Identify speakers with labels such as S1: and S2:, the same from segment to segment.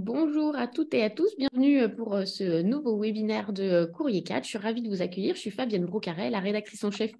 S1: Bonjour à toutes et à tous, bienvenue pour ce nouveau webinaire de Courrier Cadre. Je suis ravie de vous accueillir. Je suis Fabienne Brocarel, la rédactrice en chef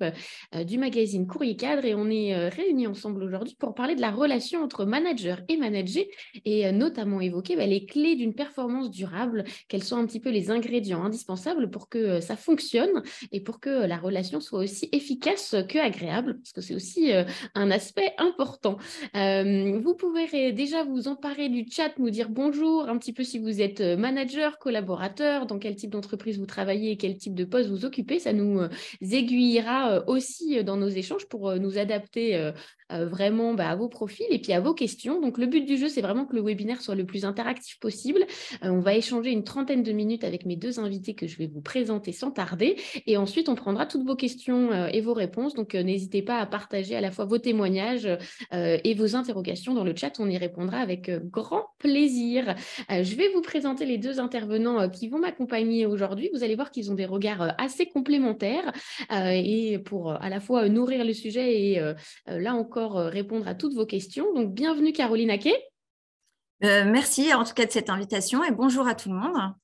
S1: du magazine Courrier Cadre, et on est réunis ensemble aujourd'hui pour parler de la relation entre manager et managé et notamment évoquer les clés d'une performance durable, quels sont un petit peu les ingrédients indispensables pour que ça fonctionne et pour que la relation soit aussi efficace que agréable, parce que c'est aussi un aspect important. Vous pouvez déjà vous emparer du chat, nous dire bonjour, un petit peu si vous êtes manager, collaborateur, dans quel type d'entreprise vous travaillez et quel type de poste vous occupez. Ça nous aiguillera aussi dans nos échanges pour nous adapter vraiment à vos profils et puis à vos questions. Donc, le but du jeu, c'est vraiment que le webinaire soit le plus interactif possible. On va échanger une trentaine de minutes avec mes deux invités que je vais vous présenter sans tarder. Et ensuite, on prendra toutes vos questions et vos réponses. Donc, n'hésitez pas à partager à la fois vos témoignages et vos interrogations dans le chat. On y répondra avec grand plaisir. Je vais vous présenter les deux intervenants qui vont m'accompagner aujourd'hui. Vous allez voir qu'ils ont des regards assez complémentaires et pour à la fois nourrir le sujet et là encore répondre à toutes vos questions. Donc, bienvenue Caroline Aquet.
S2: Merci en tout cas de cette invitation et bonjour à tout le monde.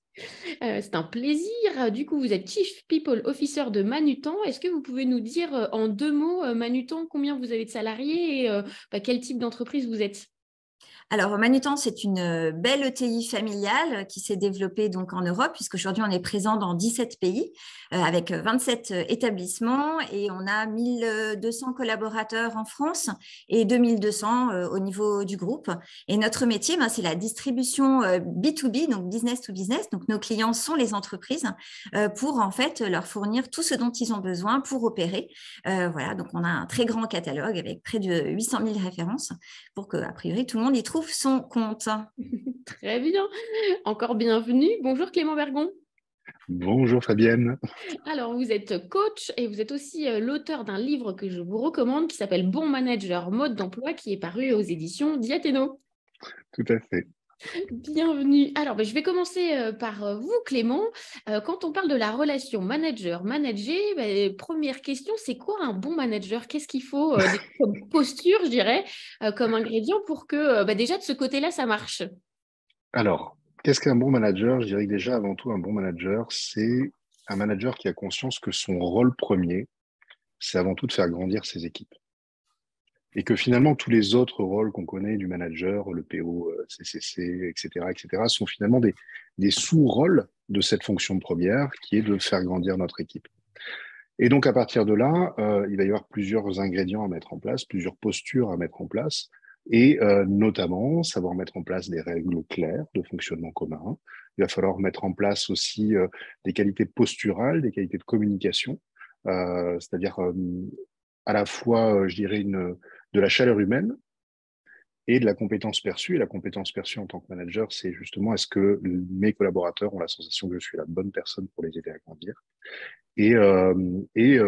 S1: C'est un plaisir. Du coup, vous êtes Chief People Officer de Manutan. Est-ce que vous pouvez nous dire en deux mots, Manutan, combien vous avez de salariés et quel type d'entreprise vous êtes?
S2: Alors, Manutan, c'est une belle ETI familiale qui s'est développée donc en Europe, puisqu'aujourd'hui, on est présent dans 17 pays avec 27 établissements et on a 1200 collaborateurs en France et 2200 au niveau du groupe. Et notre métier, c'est la distribution B2B, donc business to business. Donc, nos clients sont les entreprises pour en fait leur fournir tout ce dont ils ont besoin pour opérer. Voilà, donc on a un très grand catalogue avec près de 800 000 références pour que, a priori, tout le monde y trouve son compte.
S1: Très bien. Encore bienvenue. Bonjour Clément Bergon.
S3: Bonjour Fabienne.
S1: Alors, vous êtes coach et vous êtes aussi l'auteur d'un livre que je vous recommande qui s'appelle Bon Manager, mode d'emploi, qui est paru aux éditions Diathéno.
S3: Tout à fait.
S1: Bienvenue. Alors, je vais commencer par vous, Clément. Quand on parle de la relation manager-manager, première question, c'est quoi un bon manager? Qu'est-ce qu'il faut comme posture, je dirais, comme ingrédient pour que déjà de ce côté-là, ça marche?
S3: Alors, qu'est-ce qu'un bon manager? Je dirais que déjà, avant tout, un bon manager, c'est un manager qui a conscience que son rôle premier, c'est avant tout de faire grandir ses équipes. Et que finalement, tous les autres rôles qu'on connaît du manager, le PO, CCC, etc., sont finalement des sous-rôles de cette fonction première qui est de faire grandir notre équipe. Et donc, à partir de là, il va y avoir plusieurs ingrédients à mettre en place, plusieurs postures à mettre en place, et notamment savoir mettre en place des règles claires de fonctionnement commun. Il va falloir mettre en place aussi des qualités posturales, des qualités de communication, c'est-à-dire à la fois, je dirais, de la chaleur humaine et de la compétence perçue. Et la compétence perçue en tant que manager, c'est justement est-ce que mes collaborateurs ont la sensation que je suis la bonne personne pour les aider à grandir. Et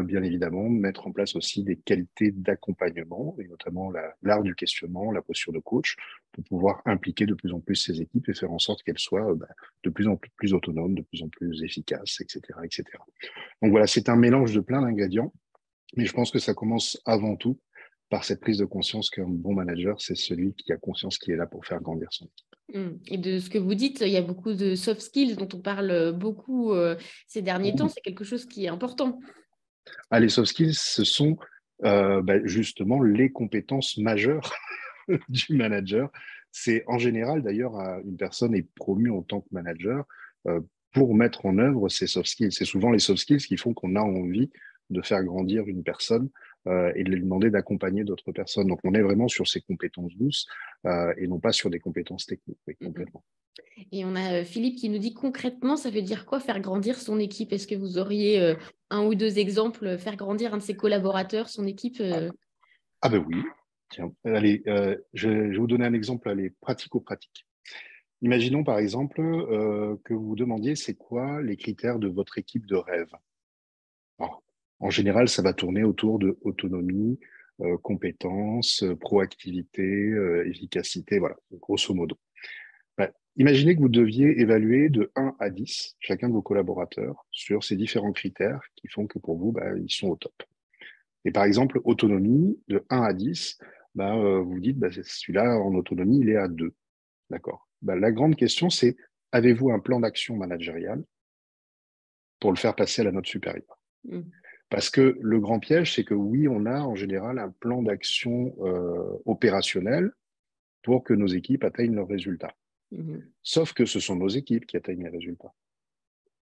S3: bien évidemment, mettre en place aussi des qualités d'accompagnement, et notamment l'art du questionnement, la posture de coach, pour pouvoir impliquer de plus en plus ces équipes et faire en sorte qu'elles soient de plus en plus autonomes, de plus en plus efficaces, etc., etc. Donc voilà, c'est un mélange de plein d'ingrédients, mais je pense que ça commence avant tout par cette prise de conscience qu'un bon manager, c'est celui qui a conscience qu'il est là pour faire grandir son équipe.
S1: Et de ce que vous dites, il y a beaucoup de soft skills dont on parle beaucoup ces derniers temps. C'est quelque chose qui est important.
S3: Ah, les soft skills, ce sont justement les compétences majeures du manager. C'est en général, d'ailleurs, une personne est promue en tant que manager pour mettre en œuvre ces soft skills. C'est souvent les soft skills qui font qu'on a envie de faire grandir une personne et de lui demander d'accompagner d'autres personnes. Donc, on est vraiment sur ces compétences douces et non pas sur des compétences techniques. Oui, complètement.
S1: Et on a Philippe qui nous dit concrètement, ça veut dire quoi faire grandir son équipe? Est-ce que vous auriez un ou deux exemples, faire grandir un de ses collaborateurs, son équipe?
S3: Ah ben oui. Tiens, allez, je vais vous donner un exemple, allez, pratico-pratique. Imaginons par exemple que vous vous demandiez c'est quoi les critères de votre équipe de rêve. Alors, en général, ça va tourner autour de autonomie, compétences, proactivité, efficacité, voilà, grosso modo. Imaginez que vous deviez évaluer de 1 à 10 chacun de vos collaborateurs sur ces différents critères qui font que pour vous, ils sont au top. Et par exemple, autonomie, de 1 à 10, vous dites, celui-là, en autonomie, il est à 2. D'accord. La grande question, c'est avez-vous un plan d'action managérial pour le faire passer à la note supérieure? Parce que le grand piège, c'est que oui, on a en général un plan d'action opérationnel pour que nos équipes atteignent leurs résultats. Sauf que ce sont nos équipes qui atteignent les résultats.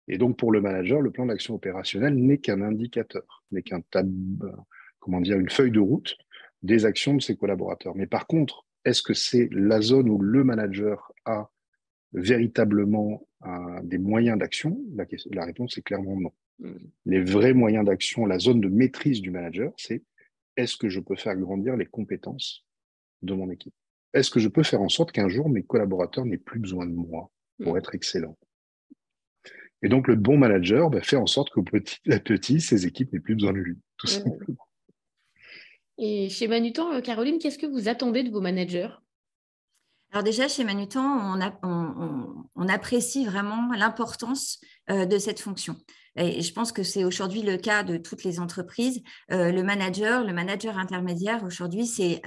S3: Et donc, pour le manager, le plan d'action opérationnel n'est qu'un indicateur, n'est qu'un une feuille de route des actions de ses collaborateurs. Mais par contre, est-ce que c'est la zone où le manager a véritablement des moyens d'action? La réponse est clairement non. Les vrais moyens d'action, la zone de maîtrise du manager, c'est est-ce que je peux faire grandir les compétences de mon équipe? Est-ce que je peux faire en sorte qu'un jour, mes collaborateurs n'aient plus besoin de moi pour être excellents? Et donc, le bon manager fait en sorte que petit à petit, ses équipes n'aient plus besoin de lui, tout simplement.
S1: Et chez Manutan, Caroline, qu'est-ce que vous attendez de vos managers?
S2: Alors déjà, chez Manutan, on apprécie vraiment l'importance de cette fonction. Et je pense que c'est aujourd'hui le cas de toutes les entreprises. Le manager intermédiaire, aujourd'hui, c'est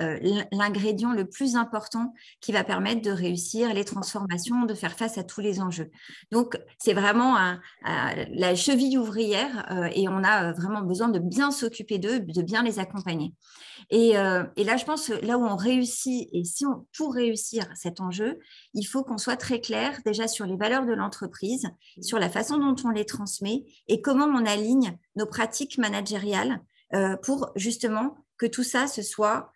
S2: l'ingrédient le plus important qui va permettre de réussir les transformations, de faire face à tous les enjeux. Donc, c'est vraiment la cheville ouvrière et on a vraiment besoin de bien s'occuper d'eux, de bien les accompagner. Et là, je pense, là où on réussit, et pour réussir cet enjeu, il faut qu'on soit très clair déjà sur les valeurs de l'entreprise, sur la façon dont on les transmet et comment on aligne nos pratiques managériales pour justement que tout ça se soit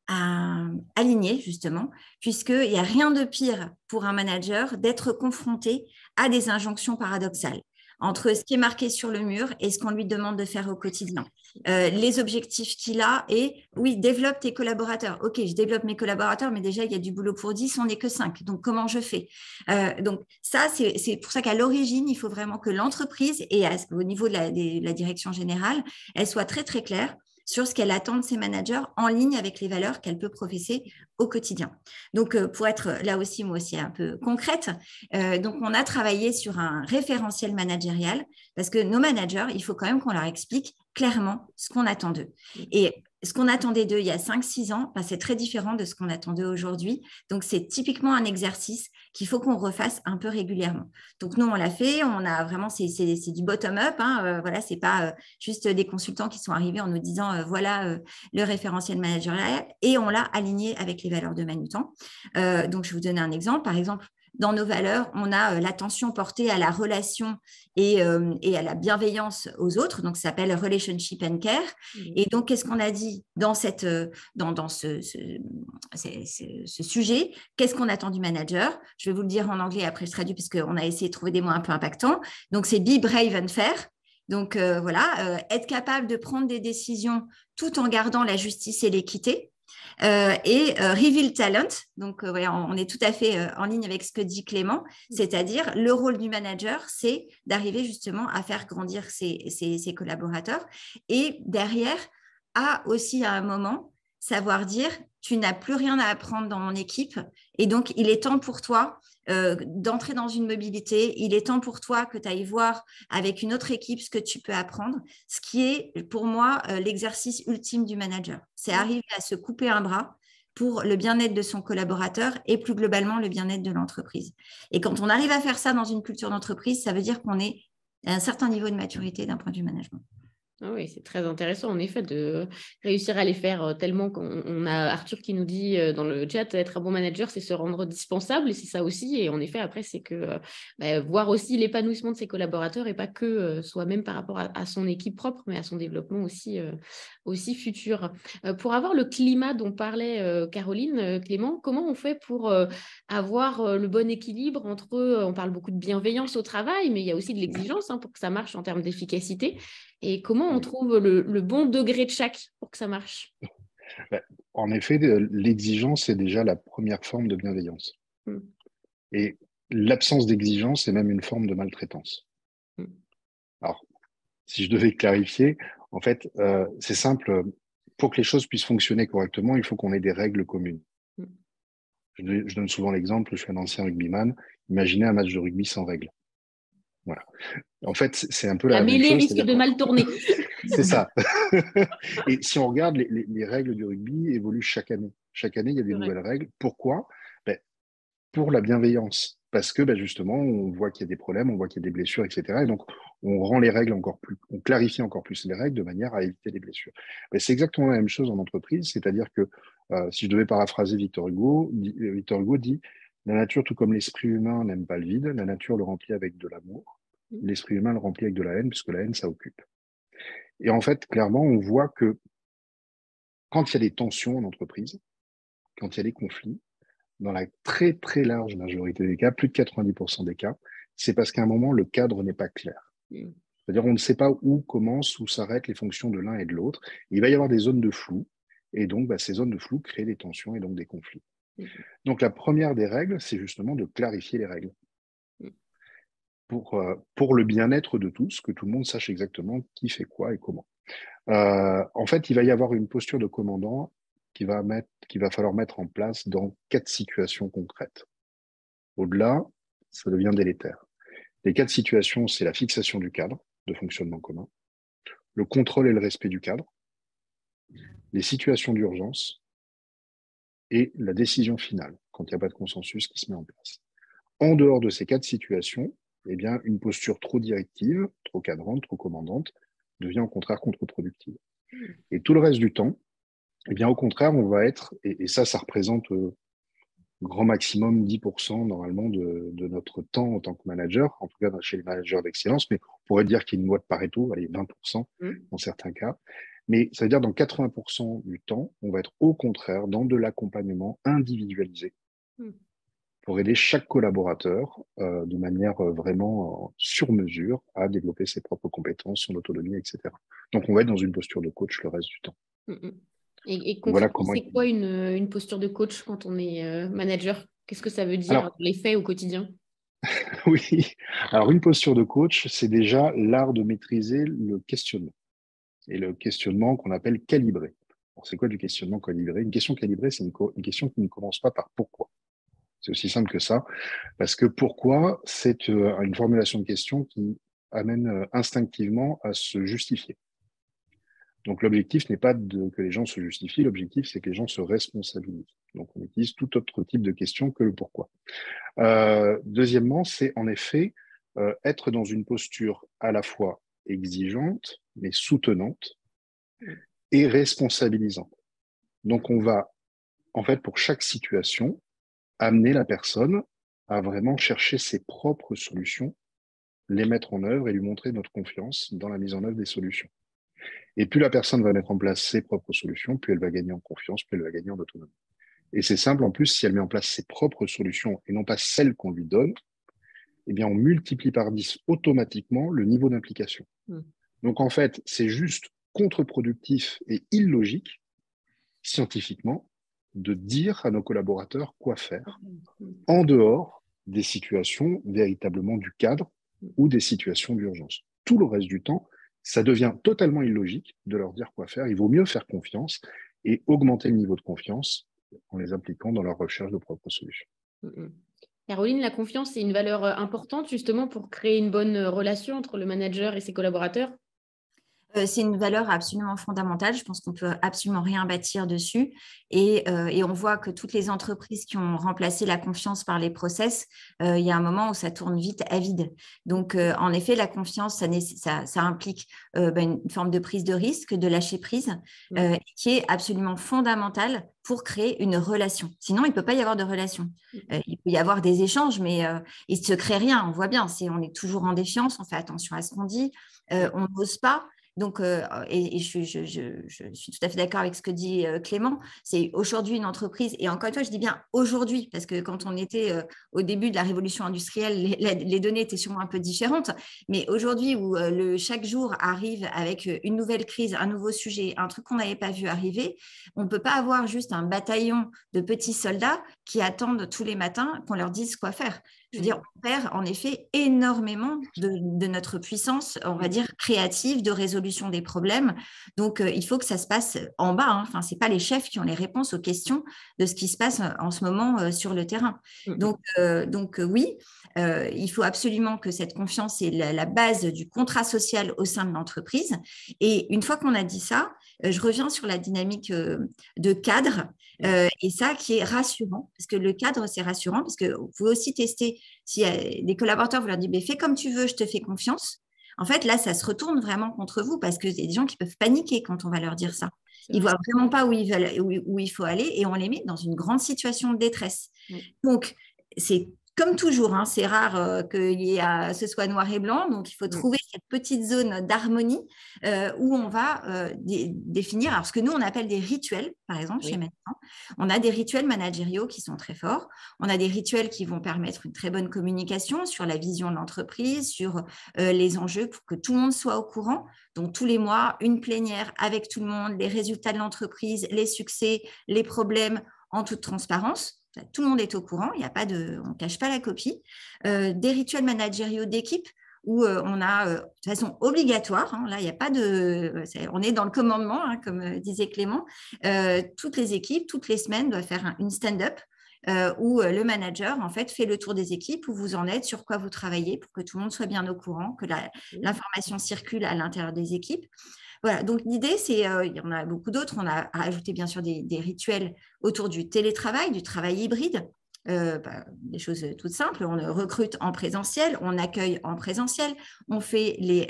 S2: aligné, justement, puisqu'il n'y a rien de pire pour un manager d'être confronté à des injonctions paradoxales entre ce qui est marqué sur le mur et ce qu'on lui demande de faire au quotidien. Les objectifs qu'il a et oui, développe tes collaborateurs. Ok, je développe mes collaborateurs, mais déjà, il y a du boulot pour 10, on n'est que 5. Donc, comment je fais? Donc, ça, c'est pour ça qu'à l'origine, il faut vraiment que l'entreprise et au niveau de la direction générale, elle soit très, très claire sur ce qu'elle attend de ses managers en ligne avec les valeurs qu'elle peut professer au quotidien. Donc, pour être là aussi, moi aussi, un peu concrète, donc on a travaillé sur un référentiel managérial parce que nos managers, il faut quand même qu'on leur explique clairement ce qu'on attend d'eux. Et ce qu'on attendait d'eux il y a 5-6 ans, c'est très différent de ce qu'on attendait aujourd'hui. Donc, c'est typiquement un exercice qu'il faut qu'on refasse un peu régulièrement. Donc, nous, on l'a fait. On a vraiment, c'est du bottom-up. Voilà, c'est pas juste des consultants qui sont arrivés en nous disant voilà le référentiel managérial et on l'a aligné avec les valeurs de Manutan. Donc, je vais vous donner un exemple. Par exemple, dans nos valeurs, on a l'attention portée à la relation et à la bienveillance aux autres. Donc, ça s'appelle Relationship and Care. Et donc, qu'est-ce qu'on a dit dans ce sujet? Qu'est-ce qu'on attend du manager? Je vais vous le dire en anglais, après je traduis parce qu'on a essayé de trouver des mots un peu impactants. Donc, c'est be brave and fair. Donc, être capable de prendre des décisions tout en gardant la justice et l'équité. Et reveal talent, donc on est tout à fait en ligne avec ce que dit Clément, c'est-à-dire le rôle du manager, c'est d'arriver justement à faire grandir ses collaborateurs et derrière, aussi à un moment, savoir dire tu n'as plus rien à apprendre dans mon équipe et donc il est temps pour toi d'entrer dans une mobilité, il est temps pour toi que tu ailles voir avec une autre équipe ce que tu peux apprendre, ce qui est pour moi l'exercice ultime du manager. C'est arriver à se couper un bras pour le bien-être de son collaborateur et plus globalement le bien-être de l'entreprise. Et quand on arrive à faire ça dans une culture d'entreprise, ça veut dire qu'on est à un certain niveau de maturité d'un point de vue management.
S1: Ah oui, c'est très intéressant en effet de réussir à les faire tellement qu'on a Arthur qui nous dit dans le chat, être un bon manager, c'est se rendre dispensable et c'est ça aussi. Et en effet, après, c'est que voir aussi l'épanouissement de ses collaborateurs et pas que soi-même par rapport à son équipe propre, mais à son développement aussi futur. Pour avoir le climat dont parlait Caroline, Clément, comment on fait pour avoir le bon équilibre entre, on parle beaucoup de bienveillance au travail, mais il y a aussi de l'exigence pour que ça marche en termes d'efficacité. Et comment on trouve le bon degré de chaque pour que ça marche?
S3: En effet, l'exigence est déjà la première forme de bienveillance. Et l'absence d'exigence est même une forme de maltraitance. Alors, si je devais clarifier, en fait, c'est simple. Pour que les choses puissent fonctionner correctement, il faut qu'on ait des règles communes. Je donne souvent l'exemple, je suis un ancien rugbyman. Imaginez un match de rugby sans règles. Voilà. En fait, c'est un peu la même chose.
S1: La mêlée risque de mal tourner.
S3: C'est ça. Et si on regarde, les règles du rugby évoluent chaque année. Chaque année, il y a des nouvelles règles. Pourquoi? pour la bienveillance. Parce que justement, on voit qu'il y a des problèmes, on voit qu'il y a des blessures, etc. Et donc, on rend les règles encore plus, on clarifie encore plus les règles de manière à éviter les blessures. Mais c'est exactement la même chose en entreprise, c'est-à-dire que si je devais paraphraser Victor Hugo dit la nature, tout comme l'esprit humain, n'aime pas le vide, la nature le remplit avec de l'amour, l'esprit humain le remplit avec de la haine, puisque la haine, ça occupe. Et en fait, clairement, on voit que quand il y a des tensions en entreprise, quand il y a des conflits, dans la très très large majorité des cas, plus de 90% des cas, c'est parce qu'à un moment, le cadre n'est pas clair. C'est-à-dire on ne sait pas où commencent, où s'arrêtent les fonctions de l'un et de l'autre. Il va y avoir des zones de flou, et donc ces zones de flou créent des tensions et donc des conflits. Donc la première des règles, c'est justement de clarifier les règles. Pour le bien-être de tous, que tout le monde sache exactement qui fait quoi et comment. En fait, il va y avoir une posture de commandant qu'il va falloir mettre en place dans 4 situations concrètes. Au-delà, ça devient délétère. Les 4 situations, c'est la fixation du cadre de fonctionnement commun, le contrôle et le respect du cadre, les situations d'urgence et la décision finale, quand il n'y a pas de consensus qui se met en place. En dehors de ces 4 situations, eh bien, une posture trop directive, trop cadrante, trop commandante, devient au contraire contre-productive. Et tout le reste du temps, eh bien, au contraire, on va être, et ça représente grand maximum 10% normalement de notre temps en tant que manager, en tout cas chez les managers d'excellence, mais on pourrait dire qu'il y a une loi de Pareto, allez, 20% dans certains cas. Mais ça veut dire dans 80% du temps, on va être au contraire dans de l'accompagnement individualisé pour aider chaque collaborateur de manière vraiment sur mesure à développer ses propres compétences, son autonomie, etc. Donc, on va être dans une posture de coach le reste du temps.
S1: Et
S3: Voilà
S1: concrètement,
S3: comment
S1: c'est quoi une posture de coach quand on est manager? Qu'est-ce que ça veut dire dans les faits au quotidien?
S3: Oui, alors une posture de coach, c'est déjà l'art de maîtriser le questionnement. Et le questionnement qu'on appelle calibré. Alors, c'est quoi du questionnement calibré? Une question calibrée, c'est une question qui ne commence pas par pourquoi. C'est aussi simple que ça, parce que pourquoi, c'est une formulation de question qui amène instinctivement à se justifier. Donc l'objectif n'est pas que les gens se justifient, l'objectif c'est que les gens se responsabilisent. Donc on utilise tout autre type de question que le pourquoi. Deuxièmement, c'est en effet être dans une posture à la fois exigeante, mais soutenante et responsabilisante. Donc on va, en fait, pour chaque situation, amener la personne à vraiment chercher ses propres solutions, les mettre en œuvre et lui montrer notre confiance dans la mise en œuvre des solutions. Et plus la personne va mettre en place ses propres solutions, plus elle va gagner en confiance, plus elle va gagner en autonomie. Et c'est simple, en plus, si elle met en place ses propres solutions et non pas celles qu'on lui donne, eh bien, on multiplie par 10 automatiquement le niveau d'implication. Donc, en fait, c'est juste contre-productif et illogique, scientifiquement, de dire à nos collaborateurs quoi faire en dehors des situations véritablement du cadre ou des situations d'urgence. Tout le reste du temps, ça devient totalement illogique de leur dire quoi faire. Il vaut mieux faire confiance et augmenter le niveau de confiance en les impliquant dans leur recherche de propres solutions.
S1: Caroline, la confiance est une valeur importante justement pour créer une bonne relation entre le manager et ses collaborateurs?
S2: C'est une valeur absolument fondamentale. Je pense qu'on peut absolument rien bâtir dessus. Et on voit que toutes les entreprises qui ont remplacé la confiance par les process, il y a un moment où ça tourne vite à vide. Donc, en effet, la confiance, ça implique une forme de prise de risque, de lâcher prise, qui est absolument fondamentale pour créer une relation. Sinon, il ne peut pas y avoir de relation. Il peut y avoir des échanges, mais il ne se crée rien. On voit bien, on est toujours en défiance, on fait attention à ce qu'on dit, on n'ose pas. Donc, je suis tout à fait d'accord avec ce que dit Clément. C'est aujourd'hui une entreprise, et encore une fois, je dis bien aujourd'hui, parce que quand on était au début de la révolution industrielle, les données étaient sûrement un peu différentes. Mais aujourd'hui, où chaque jour arrive avec une nouvelle crise, un nouveau sujet, un truc qu'on n'avait pas vu arriver, on ne peut pas avoir juste un bataillon de petits soldats qui attendent tous les matins qu'on leur dise quoi faire. Je veux dire, on perd en effet énormément de notre puissance, on va dire, créative de résolution des problèmes. Donc, il faut que ça se passe en bas. Enfin, ce n'est pas les chefs qui ont les réponses aux questions de ce qui se passe en ce moment sur le terrain. Donc oui, il faut absolument que cette confiance est la base du contrat social au sein de l'entreprise. Et une fois qu'on a dit ça, je reviens sur la dynamique de cadre et ça qui est rassurant, parce que le cadre, c'est rassurant, parce que vous pouvez aussi tester, si des collaborateurs, vous leur dites, fais comme tu veux, je te fais confiance. En fait, là, ça se retourne vraiment contre vous parce qu'il y a des gens qui peuvent paniquer quand on va leur dire ça. Ils ne voient vraiment pas où il faut aller et on les met dans une grande situation de détresse. Donc, c'est comme toujours, hein, c'est rare ce soit noir et blanc. Donc, il faut trouver cette petite zone d'harmonie où on va définir. Alors, ce que nous, on appelle des rituels, par exemple, chez Manutan. On a des rituels managériaux qui sont très forts. On a des rituels qui vont permettre une très bonne communication sur la vision de l'entreprise, sur les enjeux pour que tout le monde soit au courant. Donc, tous les mois, une plénière avec tout le monde, les résultats de l'entreprise, les succès, les problèmes en toute transparence. Tout le monde est au courant, on ne cache pas la copie. Des rituels managériaux d'équipe où on a de façon obligatoire, hein, là il n'y a pas on est dans le commandement, hein, comme disait Clément, toutes les équipes, toutes les semaines doivent faire une stand-up où le manager en fait fait le tour des équipes, où vous en êtes, sur quoi vous travaillez pour que tout le monde soit bien au courant, que l'information circule à l'intérieur des équipes. Voilà, donc l'idée, c'est, il y en a beaucoup d'autres. On a ajouté bien sûr des rituels autour du télétravail, du travail hybride, des choses toutes simples. On recrute en présentiel, on accueille en présentiel, on fait les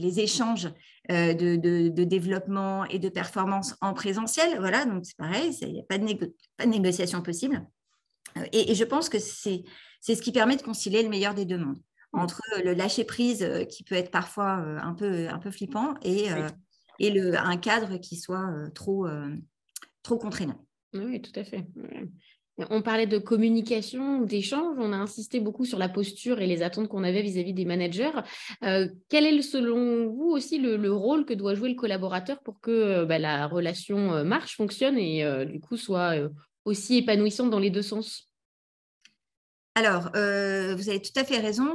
S2: échanges de développement et de performance en présentiel. Voilà, donc c'est pareil, il n'y a pas de négociation possible. Et je pense que c'est ce qui permet de concilier le meilleur des deux mondes, entre le lâcher-prise qui peut être parfois un peu flippant et un cadre qui soit trop contraignant.
S1: Oui, tout à fait. On parlait de communication, d'échange. On a insisté beaucoup sur la posture et les attentes qu'on avait vis-à-vis des managers. Quel est, selon vous, aussi le rôle que doit jouer le collaborateur pour que la relation marche, fonctionne et du coup soit aussi épanouissante dans les deux sens?
S2: Alors, vous avez tout à fait raison.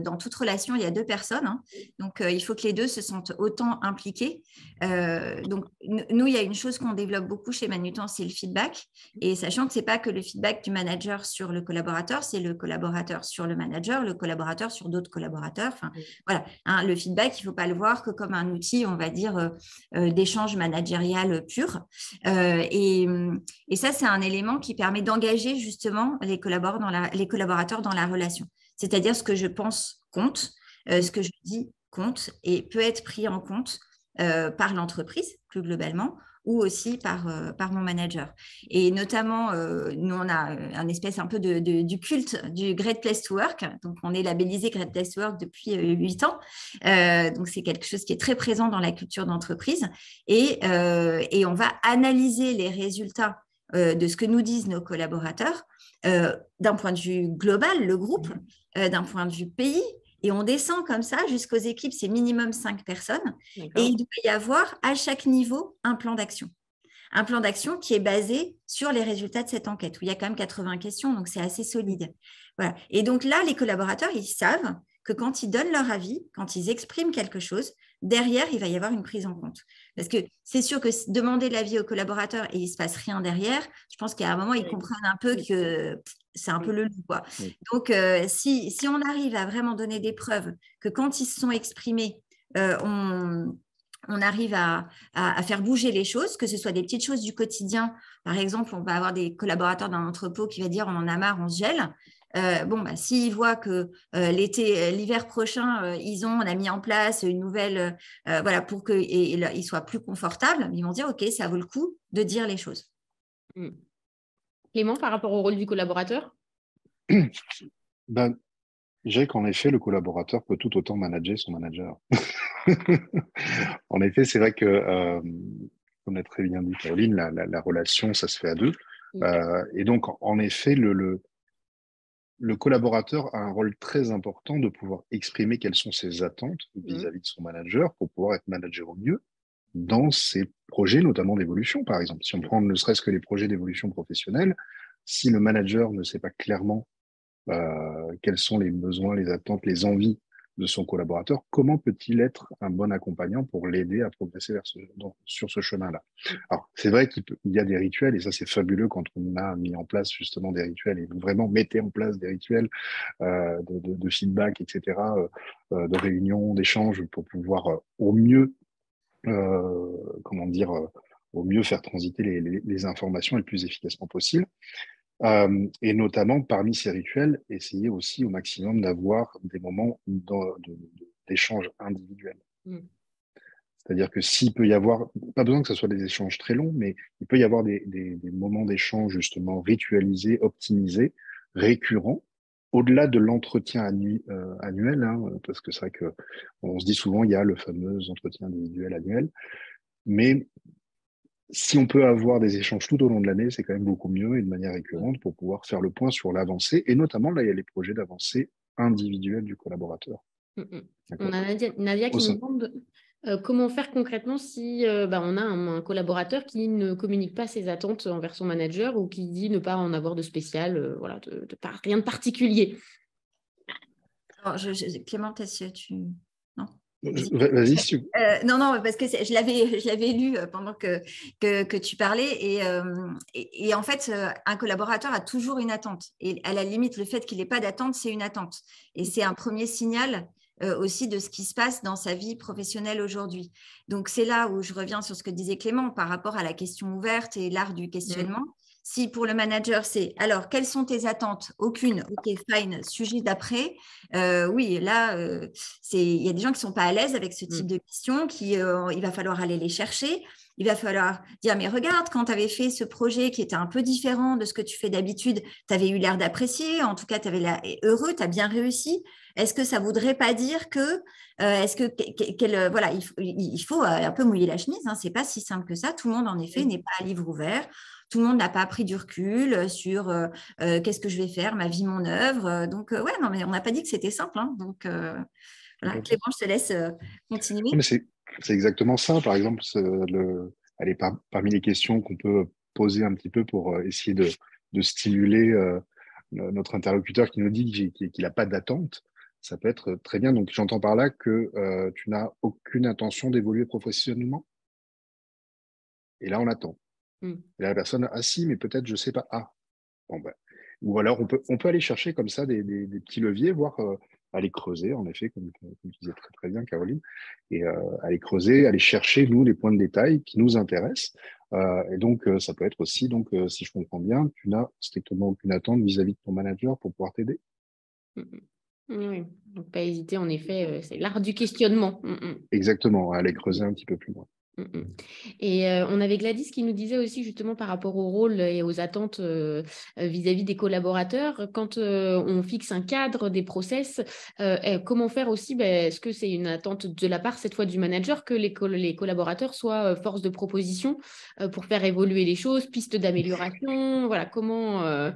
S2: Dans toute relation, il y a deux personnes. Hein. Donc, il faut que les deux se sentent autant impliqués. Donc, nous, il y a une chose qu'on développe beaucoup chez Manutan, c'est le feedback. Et sachant que ce n'est pas que le feedback du manager sur le collaborateur, c'est le collaborateur sur le manager, le collaborateur sur d'autres collaborateurs. Enfin, voilà. Hein, le feedback, il ne faut pas le voir que comme un outil, on va dire, d'échange managérial pur. Et ça, c'est un élément qui permet d'engager justement les collaborateurs dans la relation. C'est-à-dire ce que je pense compte, ce que je dis compte et peut être pris en compte par l'entreprise plus globalement ou aussi par mon manager. Et notamment, nous, on a un espèce un peu du culte du Great Place to Work. Donc, on est labellisé Great Place to Work depuis 8 ans. Donc, c'est quelque chose qui est très présent dans la culture d'entreprise. Et on va analyser les résultats de ce que nous disent nos collaborateurs d'un point de vue global, le groupe, d'un point de vue pays, et on descend comme ça jusqu'aux équipes, c'est minimum 5 personnes, et il doit y avoir à chaque niveau un plan d'action. Un plan d'action qui est basé sur les résultats de cette enquête, où il y a quand même 80 questions, donc c'est assez solide. Voilà. Et donc là, les collaborateurs, ils savent que quand ils donnent leur avis, quand ils expriment quelque chose, derrière, il va y avoir une prise en compte. Parce que c'est sûr que demander l'avis aux collaborateurs et il ne se passe rien derrière, je pense qu'à un moment, ils comprennent un peu que c'est un peu le loup, quoi. Donc, si on arrive à vraiment donner des preuves que quand ils se sont exprimés, on arrive à faire bouger les choses, que ce soit des petites choses du quotidien. Par exemple, on va avoir des collaborateurs d'un entrepôt qui va dire on en a marre, on se gèle. S'ils voient que l'hiver prochain, on a mis en place une nouvelle, pour qu'ils soient plus confortables, ils vont dire ok, ça vaut le coup de dire les choses.
S1: Clément, par rapport au rôle du collaborateur?
S3: Je dirais qu'en effet, le collaborateur peut tout autant manager son manager. En effet, c'est vrai que, comme l'a très bien dit Caroline, la relation, ça se fait à deux. Et donc, en effet, le collaborateur a un rôle très important de pouvoir exprimer quelles sont ses attentes vis-à-vis de son manager pour pouvoir être manager au mieux dans ses projets, notamment d'évolution, par exemple. Si on prend ne serait-ce que les projets d'évolution professionnelle, si le manager ne sait pas clairement quels sont les besoins, les attentes, les envies de son collaborateur, comment peut-il être un bon accompagnant pour l'aider à progresser sur ce chemin-là? Alors, c'est vrai qu'il y a des rituels, et ça, c'est fabuleux quand on a mis en place justement des rituels, et vous vraiment mettez en place des rituels de feedback, etc., de réunions, d'échanges, pour pouvoir au mieux comment dire, au mieux faire transiter les informations le plus efficacement possible. Et notamment, parmi ces rituels, essayer aussi au maximum d'avoir des moments d'échange individuel. C'est-à-dire que s'il peut y avoir, pas besoin que ce soit des échanges très longs, mais il peut y avoir des moments d'échange justement ritualisés, optimisés, récurrents, au-delà de l'entretien annuel, hein, parce que c'est vrai que on se dit souvent il y a le fameux entretien individuel annuel, mais si on peut avoir des échanges tout au long de l'année, c'est quand même beaucoup mieux et de manière récurrente pour pouvoir faire le point sur l'avancée. Et notamment, là, il y a les projets d'avancée individuelle du collaborateur.
S1: On a Nadia qui nous demande comment faire concrètement si on a un collaborateur qui ne communique pas ses attentes envers son manager ou qui dit ne pas en avoir de spécial, voilà, rien de particulier.
S2: Alors, Clément, est-ce que tu... Non.
S3: Vas-y, si tu...
S2: non, parce que je l'avais lu pendant que tu parlais. Et en fait, un collaborateur a toujours une attente. Et à la limite, le fait qu'il n'ait pas d'attente, c'est une attente. Et c'est un premier signal aussi de ce qui se passe dans sa vie professionnelle aujourd'hui. Donc, c'est là où je reviens sur ce que disait Clément par rapport à la question ouverte et l'art du questionnement. Si pour le manager, c'est alors, quelles sont tes attentes? Aucune. OK, fine. Sujet d'après. Oui, là, il y a des gens qui ne sont pas à l'aise avec ce type de questions, il va falloir aller les chercher. Il va falloir dire, mais regarde, quand tu avais fait ce projet qui était un peu différent de ce que tu fais d'habitude, tu avais eu l'air d'apprécier, en tout cas, tu avais l'air heureux, tu as bien réussi. Est-ce que ça ne voudrait pas dire que, voilà, il faut un peu mouiller la chemise, hein, ce n'est pas si simple que ça. Tout le monde, en effet, n'est pas à livre ouvert. Tout le monde n'a pas pris du recul sur qu'est-ce que je vais faire, ma vie, mon œuvre. Donc, ouais, non, mais on n'a pas dit que c'était simple. Hein. Donc, voilà, Clément, je te laisse continuer.
S3: Non, mais c'est exactement ça. Par exemple, parmi les questions qu'on peut poser un petit peu pour essayer de stimuler notre interlocuteur qui nous dit qu'il n'a pas d'attente, ça peut être très bien. Donc, j'entends par là que tu n'as aucune intention d'évoluer professionnellement. Et là, on attend. Et là, la personne, ah si, mais peut-être, je ne sais pas. Ah, bon, ben. Ou alors, on peut aller chercher comme ça des petits leviers, voire aller creuser, en effet, comme tu disais très, très bien, Caroline, et aller creuser, aller chercher, nous, les points de détail qui nous intéressent. Et donc, ça peut être aussi, donc, si je comprends bien, tu n'as strictement aucune attente vis-à-vis de ton manager pour pouvoir t'aider.
S1: Oui, donc pas hésiter, en effet, c'est l'art du questionnement.
S3: Exactement, aller creuser un petit peu plus loin.
S1: Et on avait Gladys qui nous disait aussi justement par rapport au rôle et aux attentes vis-à-vis des collaborateurs, quand on fixe un cadre des process, comment faire aussi, est-ce que c'est une attente de la part cette fois du manager que les collaborateurs soient force de proposition pour faire évoluer les choses, pistes d'amélioration, voilà, comment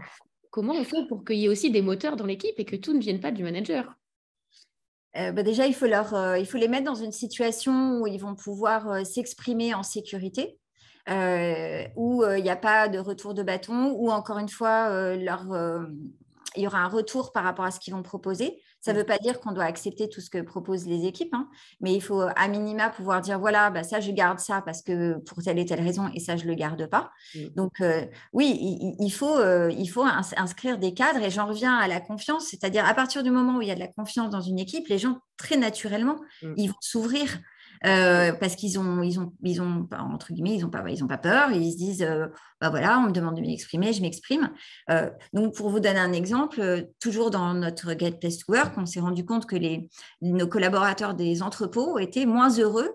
S1: on fait pour qu'il y ait aussi des moteurs dans l'équipe et que tout ne vienne pas du manager?
S2: Déjà, il faut les mettre dans une situation où ils vont pouvoir s'exprimer en sécurité, où il n'y a pas de retour de bâton, où encore une fois, il y aura un retour par rapport à ce qu'ils vont proposer. Ça ne veut pas dire qu'on doit accepter tout ce que proposent les équipes, hein, mais il faut à minima pouvoir dire, voilà, ça, je garde ça parce que pour telle et telle raison, et ça, je ne le garde pas. Donc, oui, il faut inscrire des cadres, et j'en reviens à la confiance, c'est-à-dire à partir du moment où il y a de la confiance dans une équipe, les gens, très naturellement, ils vont s'ouvrir. Parce qu'ils ont entre guillemets, ils ont pas peur, ils se disent voilà, on me demande de m'exprimer, je m'exprime. Donc pour vous donner un exemple, toujours dans notre Great Place to Work, on s'est rendu compte que nos collaborateurs des entrepôts étaient moins heureux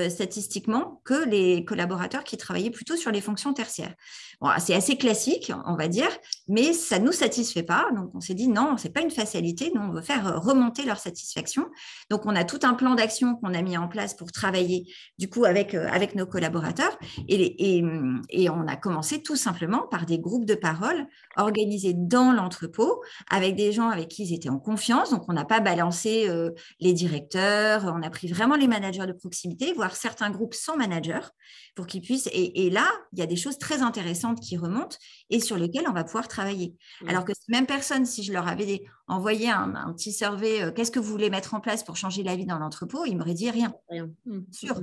S2: statistiquement que les collaborateurs qui travaillaient plutôt sur les fonctions tertiaires. Bon, c'est assez classique, on va dire, mais ça ne nous satisfait pas. Donc, on s'est dit non, ce n'est pas une facialité. Nous, on veut faire remonter leur satisfaction. Donc, on a tout un plan d'action qu'on a mis en place pour travailler du coup avec nos collaborateurs. Et on a commencé tout simplement par des groupes de parole organisés dans l'entrepôt avec des gens avec qui ils étaient en confiance. Donc, on n'a pas balancé les directeurs, on a pris vraiment les managers de proximité, voire certains groupes sans manager, pour qu'ils puissent… Et là, il y a des choses très intéressantes qui remontent et sur lesquelles on va pouvoir travailler. Alors que ces mêmes personnes, si je leur avais envoyé un petit survey, qu'est-ce que vous voulez mettre en place pour changer la vie dans l'entrepôt, ils m'auraient dit rien. Sûr.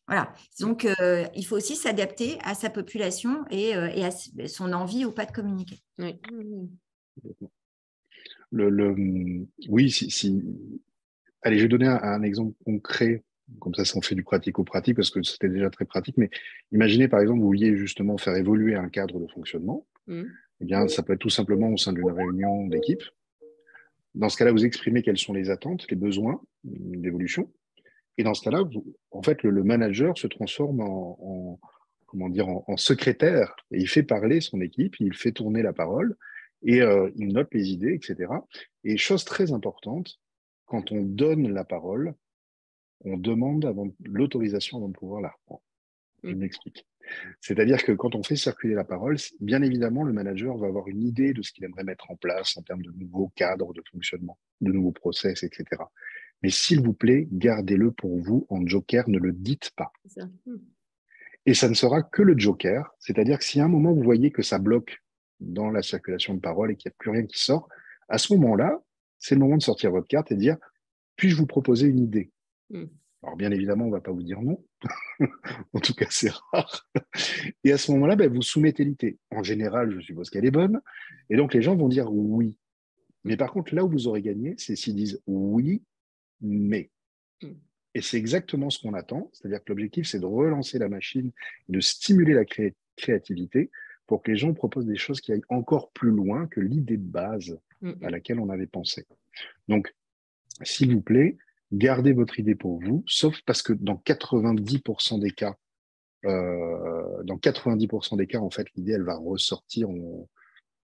S2: Voilà. Donc, il faut aussi s'adapter à sa population et à son envie ou pas de communiquer.
S1: Oui.
S3: Oui, Allez, je vais donner un exemple concret Comme ça on fait du pratico-pratique parce que c'était déjà très pratique. Mais imaginez, par exemple, vous vouliez justement faire évoluer un cadre de fonctionnement. Eh bien, ça peut être tout simplement au sein d'une réunion d'équipe. Dans ce cas-là, vous exprimez quelles sont les attentes, les besoins d'évolution. Et dans ce cas-là, en fait, le manager se transforme comment dire, en secrétaire et il fait parler son équipe, il fait tourner la parole et il note les idées, etc. Et chose très importante, quand on donne la parole, on demande l'autorisation avant de pouvoir la reprendre. Je m'explique. C'est-à-dire que quand on fait circuler la parole, bien évidemment, le manager va avoir une idée de ce qu'il aimerait mettre en place en termes de nouveaux cadres de fonctionnement, de nouveaux process, etc. Mais s'il vous plaît, gardez-le pour vous en joker, ne le dites pas. Et ça ne sera que le joker, c'est-à-dire que si à un moment vous voyez que ça bloque dans la circulation de parole et qu'il n'y a plus rien qui sort, à ce moment-là, c'est le moment de sortir votre carte et de dire « puis-je vous proposer une idée ?» Alors bien évidemment, on ne va pas vous dire non, en tout cas c'est rare. Et à ce moment-là, vous soumettez l'idée. En général, je suppose qu'elle est bonne, et donc les gens vont dire oui. Mais par contre, là où vous aurez gagné, c'est s'ils disent oui, mais. Et c'est exactement ce qu'on attend, c'est-à-dire que l'objectif, c'est de relancer la machine, de stimuler la créativité pour que les gens proposent des choses qui aillent encore plus loin que l'idée de base à laquelle on avait pensé. Donc, s'il vous plaît, gardez votre idée pour vous, sauf parce que dans 90% des cas, en fait, l'idée, elle va ressortir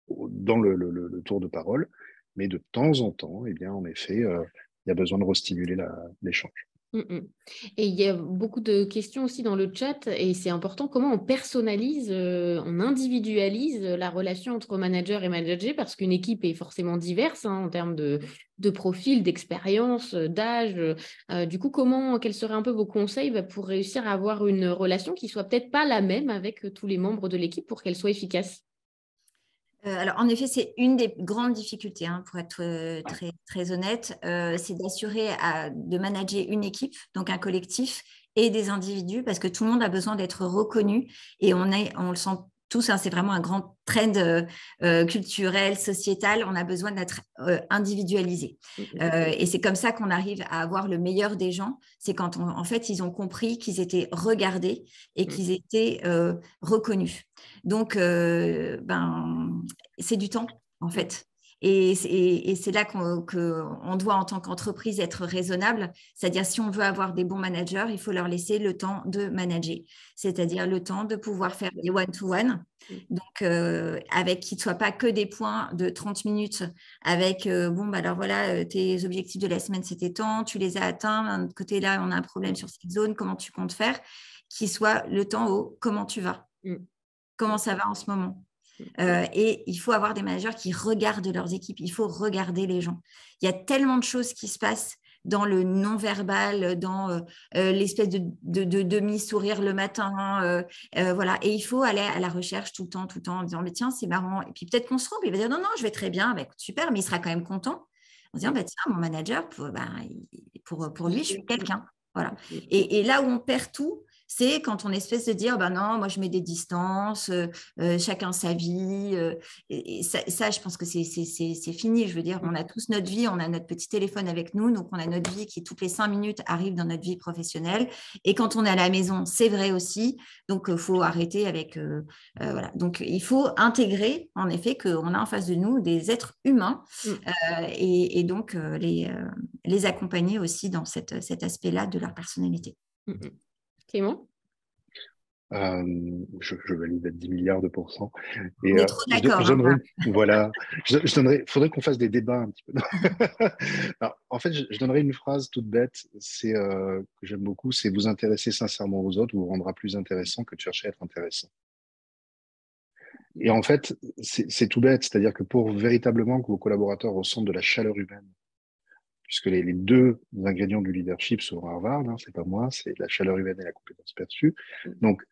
S3: dans le tour de parole. Mais de temps en temps, eh bien, en effet, il y a besoin de restimuler l'échange.
S1: Et il y a beaucoup de questions aussi dans le chat, et c'est important, comment on personnalise, on individualise la relation entre manager et manager, parce qu'une équipe est forcément diverse en termes de profil, d'expérience, d'âge. Du coup, quels seraient un peu vos conseils pour réussir à avoir une relation qui soit peut-être pas la même avec tous les membres de l'équipe pour qu'elle soit efficace?
S2: Alors, en effet, c'est une des grandes difficultés, pour être très, très honnête, c'est d'assurer de manager une équipe, donc un collectif, et des individus, parce que tout le monde a besoin d'être reconnu, et on le sent tous, c'est vraiment un grand trend culturel, sociétal, on a besoin d'être individualisé. Et c'est comme ça qu'on arrive à avoir le meilleur des gens, c'est quand en fait, ils ont compris qu'ils étaient regardés et qu'ils étaient reconnus. Donc, c'est du temps, en fait. Et c'est là qu'on doit, en tant qu'entreprise, être raisonnable. C'est-à-dire, si on veut avoir des bons managers, il faut leur laisser le temps de manager. C'est-à-dire le temps de pouvoir faire des one-to-one. Donc, avec qui ne soient pas que des points de 30 minutes avec, alors voilà, tes objectifs de la semaine, c'était tant, tu les as atteints. D'un côté, là, on a un problème sur cette zone, comment tu comptes faire? Qui soit le temps au comment tu vas? Comment ça va en ce moment? Et il faut avoir des managers qui regardent leurs équipes. Il faut regarder les gens. Il y a tellement de choses qui se passent dans le non-verbal, dans l'espèce de demi-sourire le matin. Voilà. Et il faut aller à la recherche tout le temps, en disant, mais tiens, c'est marrant. Et puis peut-être qu'on se trompe. Il va dire, non, non, je vais très bien. Écoute, super, mais il sera quand même content. On se dit, tiens, mon manager, pour lui, je suis quelqu'un. Voilà. Et là où on perd tout, c'est quand on espèce de dire, non, moi je mets des distances, chacun sa vie. Et ça, je pense que c'est fini. Je veux dire, on a tous notre vie, on a notre petit téléphone avec nous, donc on a notre vie qui, toutes les 5 minutes, arrive dans notre vie professionnelle. Et quand on est à la maison, c'est vrai aussi. Donc, il faut arrêter avec… voilà. Donc, il faut intégrer, en effet, qu'on a en face de nous des êtres humains et donc les accompagner aussi dans cet aspect-là de leur personnalité.
S1: Clément?
S3: Je valide à 10 milliards de pourcents. Et,
S2: on est trop d'accord.
S3: Voilà, faudrait qu'on fasse des débats un petit peu. Alors, en fait, je donnerais une phrase toute bête, que j'aime beaucoup, c'est vous intéresser sincèrement aux autres vous rendra plus intéressant que de chercher à être intéressant. Et en fait, c'est tout bête, c'est-à-dire que pour véritablement que vos collaborateurs ressentent de la chaleur humaine, puisque les deux ingrédients du leadership sont Harvard, c'est pas moi, c'est la chaleur humaine et la compétence perçue. Donc,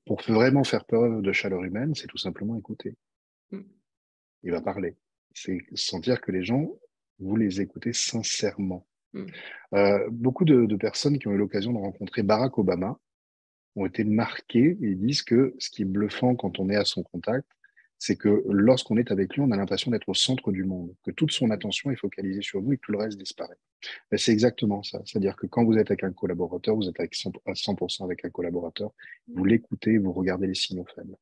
S3: pour vraiment faire preuve de chaleur humaine, c'est tout simplement écouter. Il va parler. C'est sentir que les gens, vous les écoutez sincèrement. Beaucoup de personnes qui ont eu l'occasion de rencontrer Barack Obama ont été marquées et disent que ce qui est bluffant quand on est à son contact, c'est que lorsqu'on est avec lui, on a l'impression d'être au centre du monde, que toute son attention est focalisée sur nous et que tout le reste disparaît. Ben, c'est exactement ça. C'est-à-dire que quand vous êtes avec un collaborateur, vous êtes à 100% avec un collaborateur, vous l'écoutez, vous regardez les signaux faibles.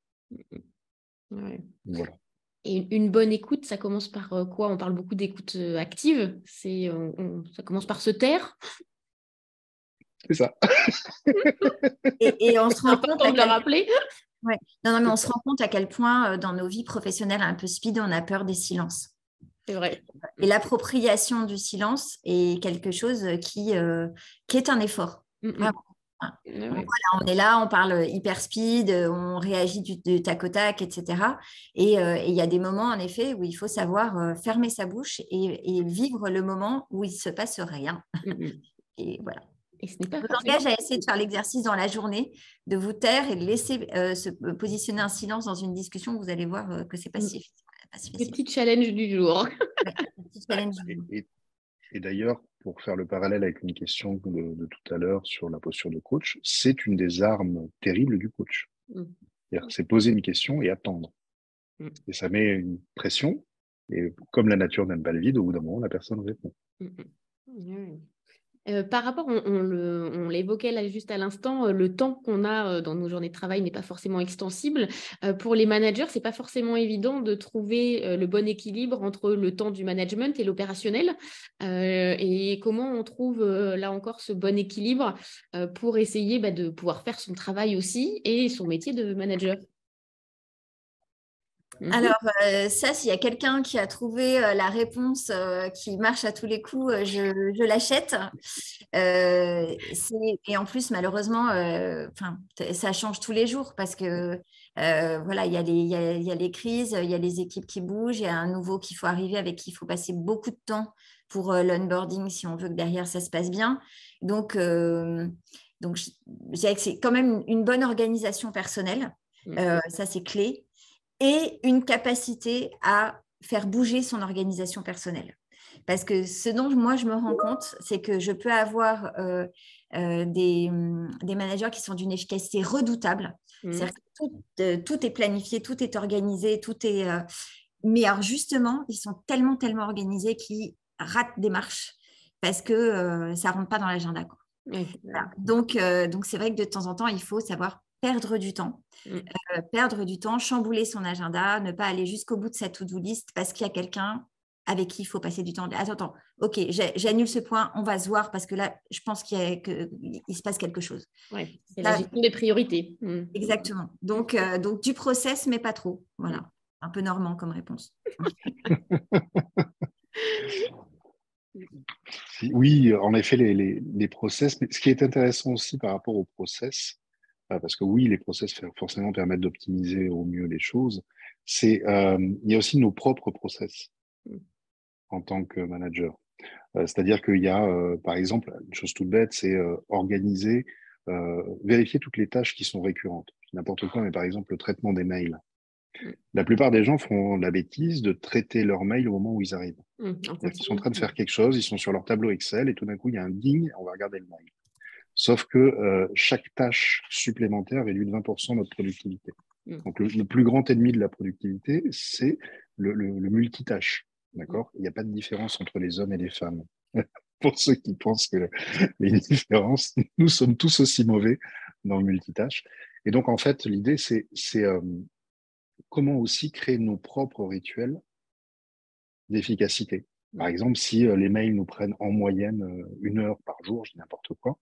S1: Ouais.
S3: Voilà.
S1: Et une bonne écoute, ça commence par quoi? On parle beaucoup d'écoute active. Ça commence par se taire.
S3: C'est ça.
S2: Et on se
S1: C'est
S2: rend compte
S1: important de le rappeler.
S2: Ouais. Non, mais on se rend compte à quel point dans nos vies professionnelles un peu speed, on a peur des silences.
S1: C'est vrai.
S2: Et l'appropriation du silence est quelque chose qui est un effort. Vraiment.
S1: Ouais.
S2: Donc, voilà, on est là, on parle hyper speed, on réagit du tac au tac, etc. Et il y a des moments, en effet, où il faut savoir fermer sa bouche et vivre le moment où il ne se passe rien. Et voilà.
S1: Et ce n'est pas
S2: Je vous
S1: forcément...
S2: engage à essayer de faire l'exercice dans la journée, de vous taire et de laisser se positionner un silence dans une discussion. Vous allez voir que ce n'est pas si facile.
S1: Petit challenge du jour.
S2: Ouais, un petit challenge.
S3: Et d'ailleurs, pour faire le parallèle avec une question de tout à l'heure sur la posture de coach, c'est une des armes terribles du coach. C'est poser une question et attendre. Et ça met une pression. Et comme la nature n'aime pas le vide, au bout d'un moment, la personne répond.
S1: Par rapport, on l'évoquait là juste à l'instant, le temps qu'on a dans nos journées de travail n'est pas forcément extensible. Pour les managers, c'est pas forcément évident de trouver le bon équilibre entre le temps du management et l'opérationnel. Et comment on trouve là encore ce bon équilibre pour essayer de pouvoir faire son travail aussi et son métier de manager.
S2: Alors, ça, s'il y a quelqu'un qui a trouvé la réponse qui marche à tous les coups, je l'achète. Et en plus, malheureusement, ça change tous les jours parce que voilà, il y a les crises, il y a les équipes qui bougent, il y a un nouveau qu'il faut arriver avec qui il faut passer beaucoup de temps pour l'onboarding si on veut que derrière ça se passe bien. Donc je dirais que c'est quand même une bonne organisation personnelle. Ça, c'est clé. Et une capacité à faire bouger son organisation personnelle. Parce que ce dont moi je me rends compte, c'est que je peux avoir des managers qui sont d'une efficacité redoutable. C'est-à-dire que tout est planifié, tout est organisé, tout est... Mais alors justement, ils sont tellement organisés qu'ils ratent des marches parce que ça ne rentre pas dans l'agenda. Voilà. Donc, c'est vrai que de temps en temps, il faut savoir perdre du temps. Perdre du temps, chambouler son agenda, ne pas aller jusqu'au bout de sa to-do list parce qu'il y a quelqu'un avec qui il faut passer du temps. Attends, ok, j'annule ce point, on va se voir parce que là, je pense qu'il se passe quelque chose.
S1: Ouais, c'est la gestion des priorités.
S2: Exactement. Donc, du process, mais pas trop. Voilà, un peu normand comme réponse.
S3: Oui, en effet, les process. Mais ce qui est intéressant aussi par rapport aux process, parce que oui, les process forcément permettent d'optimiser au mieux les choses, il y a aussi nos propres process en tant que manager. C'est-à-dire qu'il y a, par exemple, une chose toute bête, c'est organiser, vérifier toutes les tâches qui sont récurrentes. N'importe quoi, mais par exemple, le traitement des mails. La plupart des gens font la bêtise de traiter leurs mails au moment où ils arrivent. Ils sont en train de faire quelque chose, ils sont sur leur tableau Excel et tout d'un coup, il y a un ding, on va regarder le mail. Sauf que chaque tâche supplémentaire réduit de 20% notre productivité. Donc, le plus grand ennemi de la productivité, c'est le multitâche. D'accord? Il n'y a pas de différence entre les hommes et les femmes. Pour ceux qui pensent qu'il y a une différence, nous sommes tous aussi mauvais dans le multitâche. Et donc, en fait, l'idée, c'est comment aussi créer nos propres rituels d'efficacité. Par exemple, si les mails nous prennent en moyenne 1 heure par jour, je dis n'importe quoi,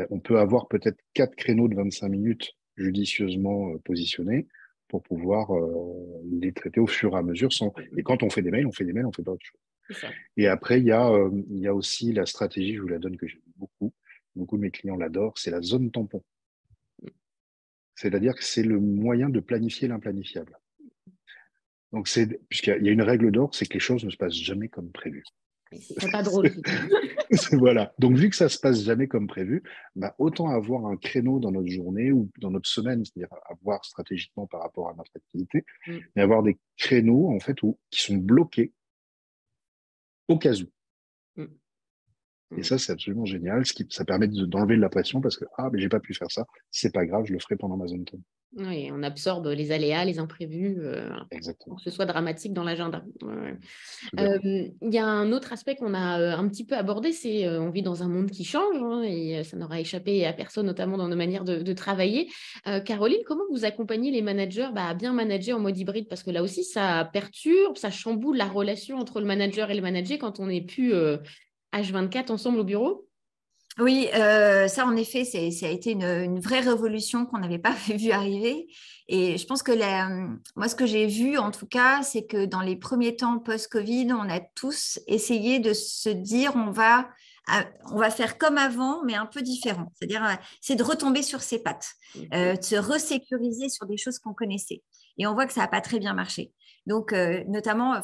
S3: on peut avoir peut-être 4 créneaux de 25 minutes judicieusement positionnés pour pouvoir les traiter au fur et à mesure. Et quand on fait des mails, on fait des mails, on fait pas autre chose. Et après, il y a aussi la stratégie, je vous la donne, que j'aime beaucoup. Beaucoup de mes clients l'adorent, c'est la zone tampon. C'est-à-dire que c'est le moyen de planifier l'implanifiable. Donc, puisqu'il y a une règle d'or, c'est que les choses ne se passent jamais comme prévu.
S1: C'est pas drôle.
S3: Voilà. Donc, vu que ça se passe jamais comme prévu, autant avoir un créneau dans notre journée ou dans notre semaine, c'est-à-dire avoir stratégiquement par rapport à notre activité, mais avoir des créneaux, en fait, qui sont bloqués au cas où. Et ça, c'est absolument génial. Ça permet d'enlever de la pression parce que, mais j'ai pas pu faire ça. C'est pas grave, je le ferai pendant ma zone time.
S1: Oui, on absorbe les aléas, les imprévus,
S3: Exactement.
S1: pour que ce soit dramatique dans l'agenda. Ouais.
S3: Tout à fait.
S1: Il y a un autre aspect qu'on a un petit peu abordé, c'est on vit dans un monde qui change hein, et ça n'aura échappé à personne, notamment dans nos manières de travailler. Caroline, comment vous accompagnez les managers à bien manager en mode hybride? Parce que là aussi, ça perturbe, ça chamboule la relation entre le manager et le manager quand on n'est plus H24 ensemble au bureau.
S2: Oui, ça en effet, ça a été une vraie révolution qu'on n'avait pas vu arriver. Et je pense que moi, ce que j'ai vu en tout cas, c'est que dans les premiers temps post-Covid, on a tous essayé de se dire on va faire comme avant, mais un peu différent. C'est-à-dire, c'est de retomber sur ses pattes, de se resécuriser sur des choses qu'on connaissait. Et on voit que ça n'a pas très bien marché. Donc, notamment,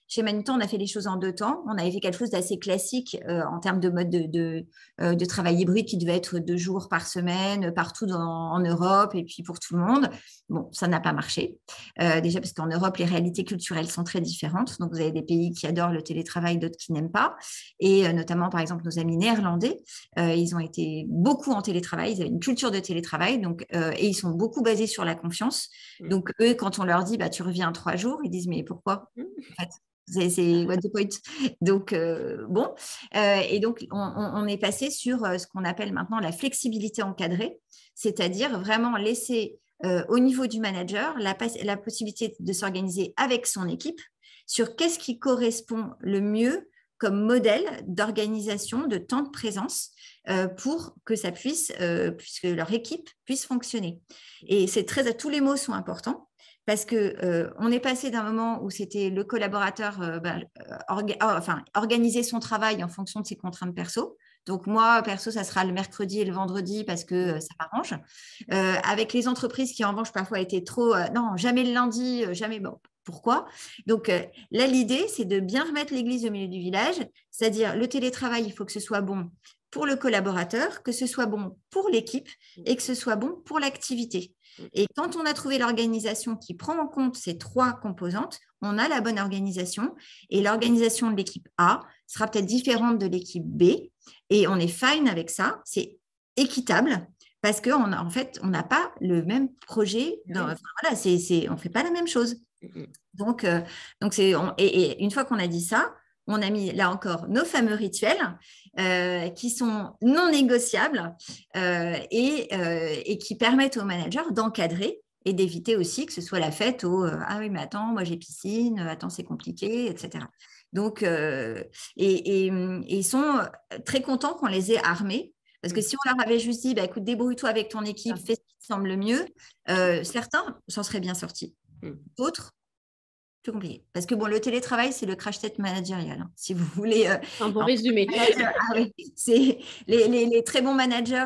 S2: chez Manutan, on a fait les choses en 2 temps. On avait fait quelque chose d'assez classique en termes de mode de travail hybride qui devait être 2 jours par semaine partout en Europe et puis pour tout le monde. Bon, ça n'a pas marché. Déjà parce qu'en Europe, les réalités culturelles sont très différentes. Donc, vous avez des pays qui adorent le télétravail, d'autres qui n'aiment pas. Et notamment, par exemple, nos amis néerlandais, ils ont été beaucoup en télétravail. Ils avaient une culture de télétravail et ils sont beaucoup basés sur la confiance. Donc, eux, quand on leur dit tu reviens 3 jours, ils disent mais pourquoi en fait, c'est what the point. Donc, bon. Et donc, on est passé sur ce qu'on appelle maintenant la flexibilité encadrée, c'est-à-dire vraiment laisser au niveau du manager la possibilité de s'organiser avec son équipe sur qu'est-ce qui correspond le mieux comme modèle d'organisation, de temps de présence pour que ça puisse, puisque leur équipe puisse fonctionner. Et tous les mots sont importants. Parce qu'on est passé d'un moment où c'était le collaborateur organiser son travail en fonction de ses contraintes perso. Donc moi, perso, ça sera le mercredi et le vendredi parce que ça m'arrange. Avec les entreprises qui, en revanche, parfois étaient trop non, jamais le lundi, jamais. Bon, pourquoi? Donc là, l'idée, c'est de bien remettre l'église au milieu du village, c'est-à-dire le télétravail, il faut que ce soit bon pour le collaborateur, que ce soit bon pour l'équipe et que ce soit bon pour l'activité. Et quand on a trouvé l'organisation qui prend en compte ces 3 composantes, on a la bonne organisation. Et l'organisation de l'équipe A sera peut-être différente de l'équipe B. Et on est fine avec ça. C'est équitable parce qu'en fait, on n'a pas le même projet. On ne fait pas la même chose. Donc, et une fois qu'on a dit ça, on a mis là encore nos fameux rituels qui sont non négociables et qui permettent aux managers d'encadrer et d'éviter aussi que ce soit la fête au ah oui, mais attends, moi j'ai piscine, attends, c'est compliqué, etc. Donc, ils sont très contents qu'on les ait armés. Parce que si on leur avait juste dit, écoute, débrouille-toi avec ton équipe, fais ce qui te semble le mieux, certains s'en seraient bien sortis. D'autres, plus compliqué. Parce que le télétravail, c'est le crash test managérial. Hein, si vous voulez.
S1: Un bon résumé.
S2: C'est les très bons managers,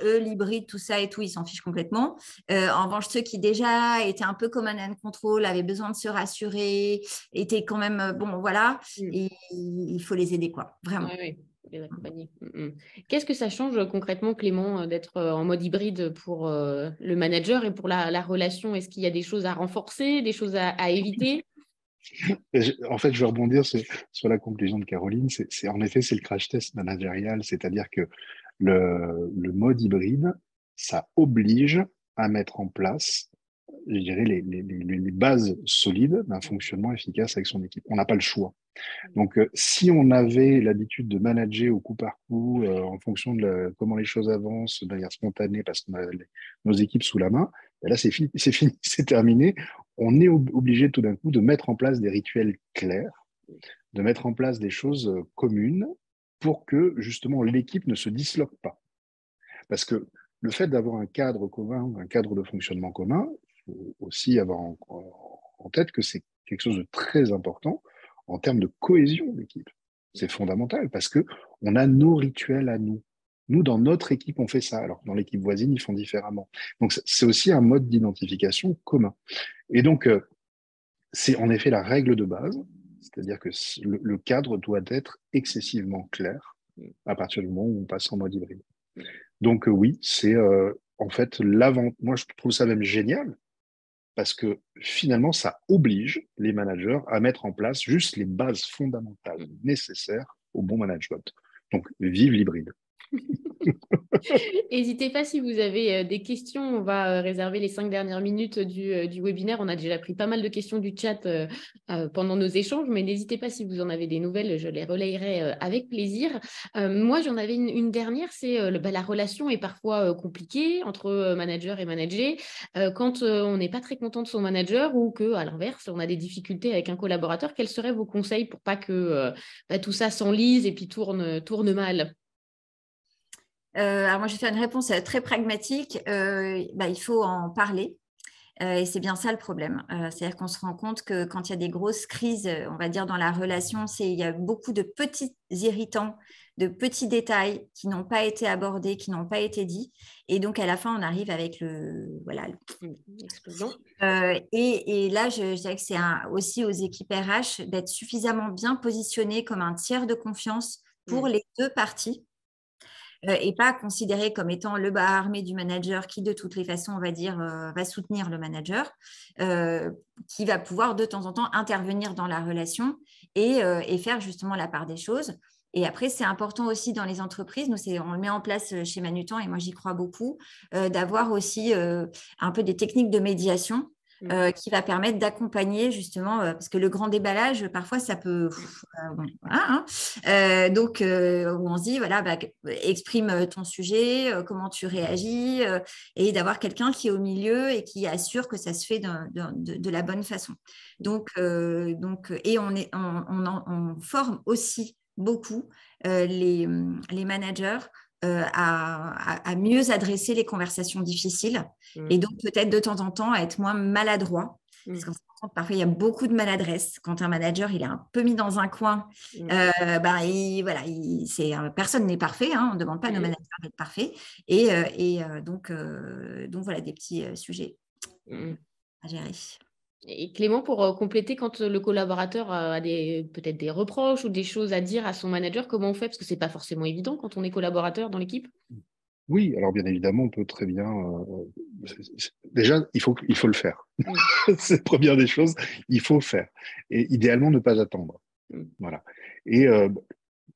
S2: eux, l'hybride, tout ça et tout, ils s'en fichent complètement. En revanche, ceux qui déjà étaient un peu comme un contrôle, avaient besoin de se rassurer, étaient quand même, voilà, il faut les aider, quoi, vraiment.
S1: Oui. Les accompagner. Qu'est-ce que ça change concrètement, Clément, d'être en mode hybride pour le manager et pour la relation? Est-ce qu'il y a des choses à renforcer, des choses à éviter?
S3: En fait, je vais rebondir sur la conclusion de Caroline. En effet, c'est le crash test managérial, c'est-à-dire que le mode hybride, ça oblige à mettre en place, je dirais, les bases solides d'un fonctionnement efficace avec son équipe. On n'a pas le choix. Donc, si on avait l'habitude de manager au coup par coup, en fonction de comment les choses avancent, de manière spontanée, parce qu'on a nos équipes sous la main, là, c'est fini, c'est terminé. On est obligé tout d'un coup de mettre en place des rituels clairs, de mettre en place des choses communes pour que, justement, l'équipe ne se disloque pas. Parce que le fait d'avoir un cadre commun, un cadre de fonctionnement commun, il faut aussi avoir en tête que c'est quelque chose de très important en termes de cohésion d'équipe. C'est fondamental parce que on a nos rituels à nous. Nous, dans notre équipe, on fait ça. Alors, dans l'équipe voisine, ils font différemment. Donc, c'est aussi un mode d'identification commun. Et donc, c'est en effet la règle de base, c'est-à-dire que le cadre doit être excessivement clair à partir du moment où on passe en mode hybride. Donc, oui, c'est en fait moi, je trouve ça même génial parce que finalement, ça oblige les managers à mettre en place juste les bases fondamentales nécessaires au bon management. Donc, vive l'hybride.
S1: N'hésitez pas si vous avez des questions. On va réserver les 5 dernières minutes du webinaire. On a déjà pris pas mal de questions du chat pendant nos échanges, mais n'hésitez pas si vous en avez des nouvelles, je les relayerai avec plaisir. Moi, j'en avais une dernière, c'est la relation est parfois compliquée entre manager et manager. Quand on n'est pas très content de son manager ou qu'à l'inverse, on a des difficultés avec un collaborateur, quels seraient vos conseils pour pas que tout ça s'enlise et puis tourne mal?
S2: Alors moi, je vais faire une réponse très pragmatique. Il faut en parler. Et c'est bien ça le problème. C'est-à-dire qu'on se rend compte que quand il y a des grosses crises, on va dire dans la relation, il y a beaucoup de petits irritants, de petits détails qui n'ont pas été abordés, qui n'ont pas été dits. Et donc, à la fin, on arrive avec
S1: Explosion.
S2: Et là, je dirais que c'est aussi aux équipes RH d'être suffisamment bien positionnées comme un tiers de confiance pour les deux parties. Et pas considéré comme étant le bras armé du manager qui, de toutes les façons, on va dire, va soutenir le manager, qui va pouvoir de temps en temps intervenir dans la relation et faire justement la part des choses. Et après, c'est important aussi dans les entreprises, nous, on le met en place chez Manutan et moi, j'y crois beaucoup, d'avoir aussi un peu des techniques de médiation qui va permettre d'accompagner justement, parce que le grand déballage, parfois, ça peut… donc, où on se dit, voilà, exprime ton sujet, comment tu réagis, et d'avoir quelqu'un qui est au milieu et qui assure que ça se fait de la bonne façon. Et on forme aussi beaucoup les managers à mieux adresser les conversations difficiles et donc peut-être de temps en temps à être moins maladroit. Parce qu'en fait, parfois, il y a beaucoup de maladresse. Quand un manager il est un peu mis dans un coin, personne n'est parfait. Hein, on ne demande pas à nos managers d'être parfaits. Donc, voilà des petits sujets à gérer.
S1: Et Clément, pour compléter, quand le collaborateur a peut-être des reproches ou des choses à dire à son manager, comment on fait? Parce que ce n'est pas forcément évident quand on est collaborateur dans l'équipe.
S3: Oui, alors bien évidemment, on peut très bien… déjà, il faut le faire. C'est la première des choses, il faut le faire. Et idéalement, ne pas attendre. Voilà. Et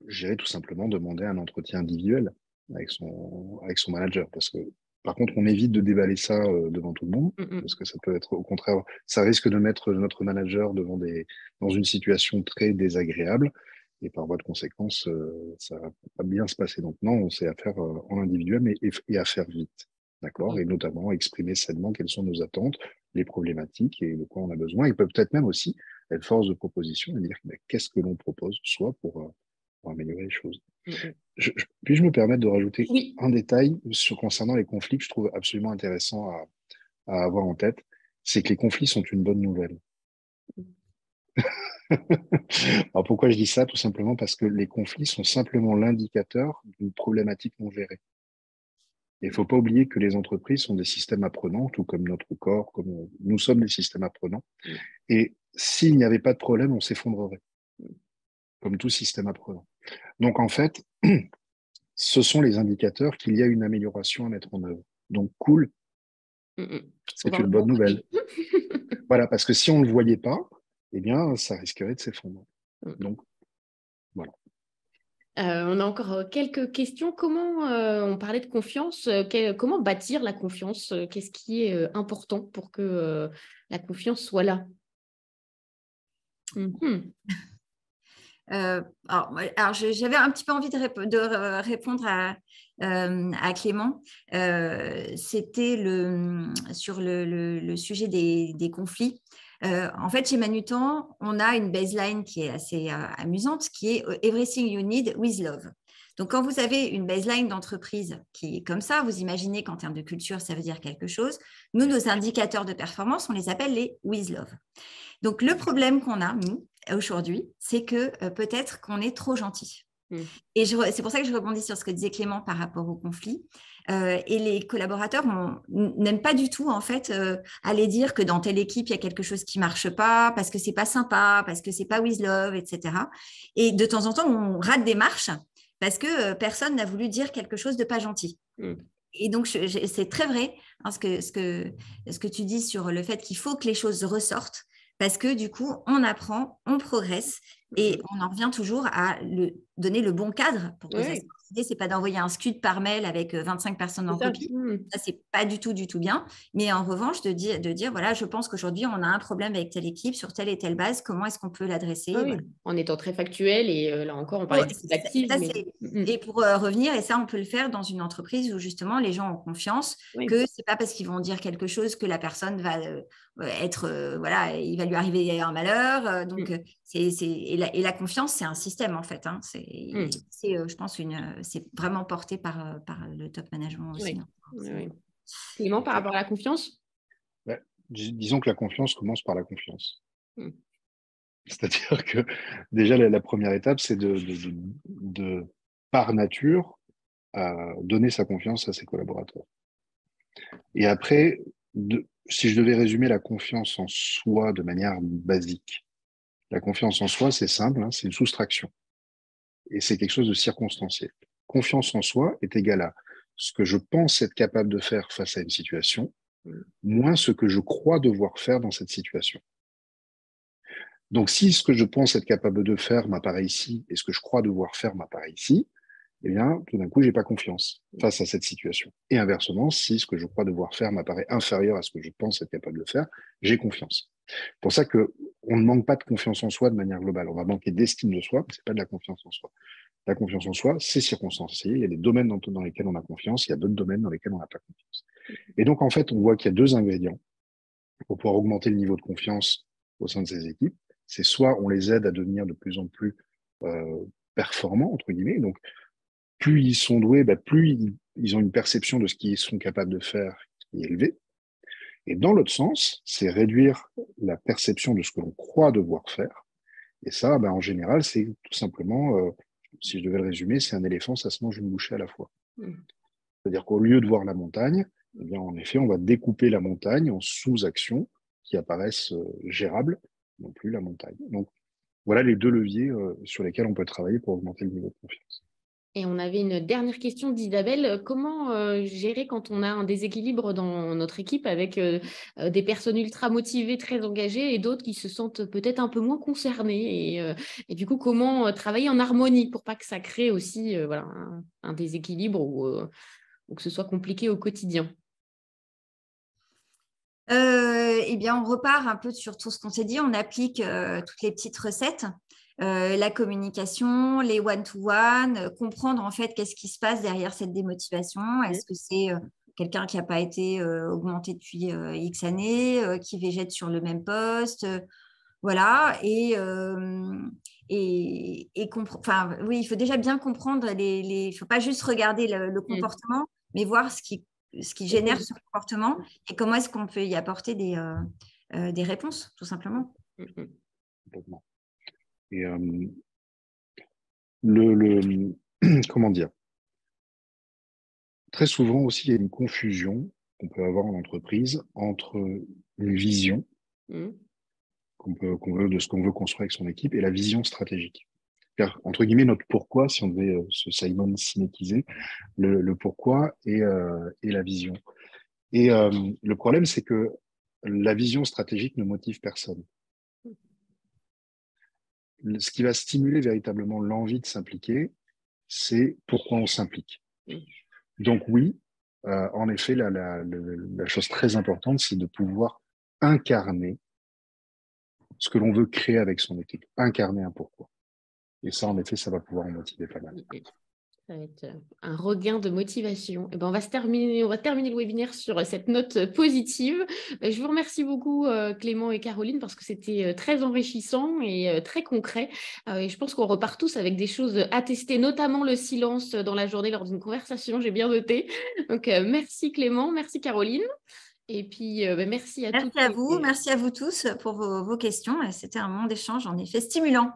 S3: je dirais tout simplement demander un entretien individuel avec son manager. Parce que, par contre, on évite de déballer ça devant tout le monde. Parce que ça peut être, au contraire, ça risque de mettre notre manager dans une situation très désagréable. Et par voie de conséquence, ça va pas bien se passer. Donc non, on sait à faire en individuel, mais et à faire vite, d'accord. Et notamment exprimer sainement quelles sont nos attentes, les problématiques et de quoi on a besoin. Ils peuvent peut-être même aussi être force de proposition et dire qu'est-ce que l'on propose, soit pour améliorer les choses. Puis-je me permettre de rajouter un détail concernant les conflits que je trouve absolument intéressant à avoir en tête, c'est que les conflits sont une bonne nouvelle. Alors pourquoi je dis ça? Tout simplement parce que les conflits sont simplement l'indicateur d'une problématique non gérée. Et il ne faut pas oublier que les entreprises sont des systèmes apprenants, tout comme notre corps, comme nous sommes des systèmes apprenants. Et s'il n'y avait pas de problème, on s'effondrerait, comme tout système apprenant. Donc en fait, ce sont les indicateurs qu'il y a une amélioration à mettre en œuvre. Donc cool, c'est une bonne nouvelle. Voilà, parce que si on ne le voyait pas, eh bien, ça risquerait de s'effondrer. Donc, voilà.
S1: On a encore quelques questions. Comment, on parlait de confiance, comment bâtir la confiance? Qu'est-ce qui est important pour que la confiance soit là?
S2: Alors j'avais un petit peu envie de répondre à Clément. C'était sur le sujet des conflits. En fait, chez Manutan, on a une baseline qui est assez amusante, qui est « Everything you need with love ». Donc, quand vous avez une baseline d'entreprise qui est comme ça, vous imaginez qu'en termes de culture, ça veut dire quelque chose. Nous, nos indicateurs de performance, on les appelle les « with love ». Donc, le problème qu'on a, nous, aujourd'hui, c'est que peut-être qu'on est trop gentil. Et c'est pour ça que je rebondis sur ce que disait Clément par rapport au conflit. Et les collaborateurs n'aiment pas du tout en fait aller dire que dans telle équipe il y a quelque chose qui marche pas parce que c'est pas sympa, parce que c'est pas with love, etc. Et de temps en temps on rate des marches parce que personne n'a voulu dire quelque chose de pas gentil. Et donc c'est très vrai hein, ce que tu dis sur le fait qu'il faut que les choses ressortent. Parce que du coup, on apprend, on progresse Et on en revient toujours à donner le bon cadre pour que ça se passe. L'idée, ce n'est pas d'envoyer un scud par mail avec 25 personnes en copie. Ça, ce n'est pas du tout bien. Mais en revanche, de dire voilà, je pense qu'aujourd'hui, on a un problème avec telle équipe sur telle et telle base. Comment est-ce qu'on peut l'adresser
S1: voilà. En étant très factuel. Et là encore, on parlait d'actifs.
S2: Et pour revenir, et ça, on peut le faire dans une entreprise où justement, les gens ont confiance que ce n'est pas parce qu'ils vont dire quelque chose que la personne va être… voilà, il va lui arriver un malheur. Donc, et la confiance, c'est un système en fait. Hein. Je pense, c'est vraiment porté par le top management aussi.
S1: Oui. Clément, par rapport à la confiance,
S3: disons que la confiance commence par la confiance. C'est-à-dire que déjà, la première étape, c'est de par nature, donner sa confiance à ses collaborateurs. Et après, si je devais résumer la confiance en soi de manière basique, la confiance en soi, c'est simple, hein, c'est une soustraction. Et c'est quelque chose de circonstanciel. Confiance en soi est égale à ce que je pense être capable de faire face à une situation, moins ce que je crois devoir faire dans cette situation. Donc, si ce que je pense être capable de faire m'apparaît ici et ce que je crois devoir faire m'apparaît ici, eh bien, tout d'un coup, j'ai pas confiance face à cette situation. Et inversement, si ce que je crois devoir faire m'apparaît inférieur à ce que je pense être capable de faire, j'ai confiance. C'est pour ça que on ne manque pas de confiance en soi de manière globale. On va manquer d'estime de soi, mais c'est pas de la confiance en soi. La confiance en soi, c'est circonstanciel. Il y a des domaines dans lesquels on a confiance, il y a d'autres domaines dans lesquels on n'a pas confiance. Et donc, en fait, on voit qu'il y a deux ingrédients pour pouvoir augmenter le niveau de confiance au sein de ces équipes. C'est soit on les aide à devenir de plus en plus performants, entre guillemets. Donc, plus ils sont doués, plus ils ont une perception de ce qu'ils sont capables de faire qui est élevée. Et dans l'autre sens, c'est réduire la perception de ce que l'on croit devoir faire. Et ça, en général, c'est tout simplement, si je devais le résumer, c'est un éléphant, ça se mange une bouchée à la fois. C'est-à-dire qu'au lieu de voir la montagne, eh bien, en effet, on va découper la montagne en sous-actions qui apparaissent gérables, non plus la montagne. Donc, voilà les deux leviers sur lesquels on peut travailler pour augmenter le niveau de confiance.
S1: Et on avait une dernière question d'Isabelle. Comment gérer quand on a un déséquilibre dans notre équipe avec des personnes ultra motivées, très engagées et d'autres qui se sentent peut-être un peu moins concernées et du coup, comment travailler en harmonie pour pas que ça crée aussi voilà, un déséquilibre ou que ce soit compliqué au quotidien?
S2: Eh bien, on repart un peu sur tout ce qu'on s'est dit. On applique toutes les petites recettes. La communication, les one-to-one, comprendre en fait qu'est-ce qui se passe derrière cette démotivation. Est-ce que c'est quelqu'un qui n'a pas été augmenté depuis X années, qui végète sur le même poste, voilà. Oui, il faut déjà bien comprendre il ne faut pas juste regarder le comportement, mais voir ce qui génère ce comportement et comment est-ce qu'on peut y apporter des réponses, tout simplement.
S3: Complètement. Et comment dire, très souvent aussi, il y a une confusion qu'on peut avoir en entreprise entre une vision qu'on veut de ce qu'on veut construire avec son équipe et la vision stratégique. Car, entre guillemets, notre pourquoi, si on devait se Simon Sinetiser, le pourquoi et la vision. Et le problème, c'est que la vision stratégique ne motive personne. Ce qui va stimuler véritablement l'envie de s'impliquer, c'est pourquoi on s'implique. Donc oui, en effet, la chose très importante, c'est de pouvoir incarner ce que l'on veut créer avec son équipe, incarner un pourquoi. Et ça, en effet, ça va pouvoir en motiver pas mal.
S1: Ça va être un regain de motivation. Et ben, on va terminer le webinaire sur cette note positive. Je vous remercie beaucoup Clément et Caroline parce que c'était très enrichissant et très concret. Et je pense qu'on repart tous avec des choses à tester, notamment le silence dans la journée lors d'une conversation, j'ai bien noté. Donc merci Clément, merci Caroline. Et puis merci à tous.
S2: Merci à vous tous pour vos questions. C'était un moment d'échange en effet stimulant.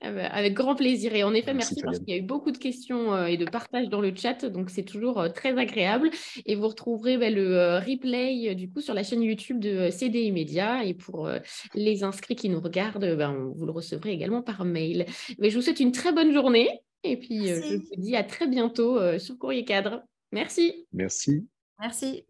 S1: Avec grand plaisir. Et en effet, merci parce qu'il y a eu beaucoup de questions et de partage dans le chat. Donc, c'est toujours très agréable. Et vous retrouverez le replay du coup sur la chaîne YouTube de CDI Média. Et pour les inscrits qui nous regardent, vous le recevrez également par mail. Mais je vous souhaite une très bonne journée. Et puis, je vous dis à très bientôt sur Courrier Cadre. Merci.
S3: Merci.
S2: Merci.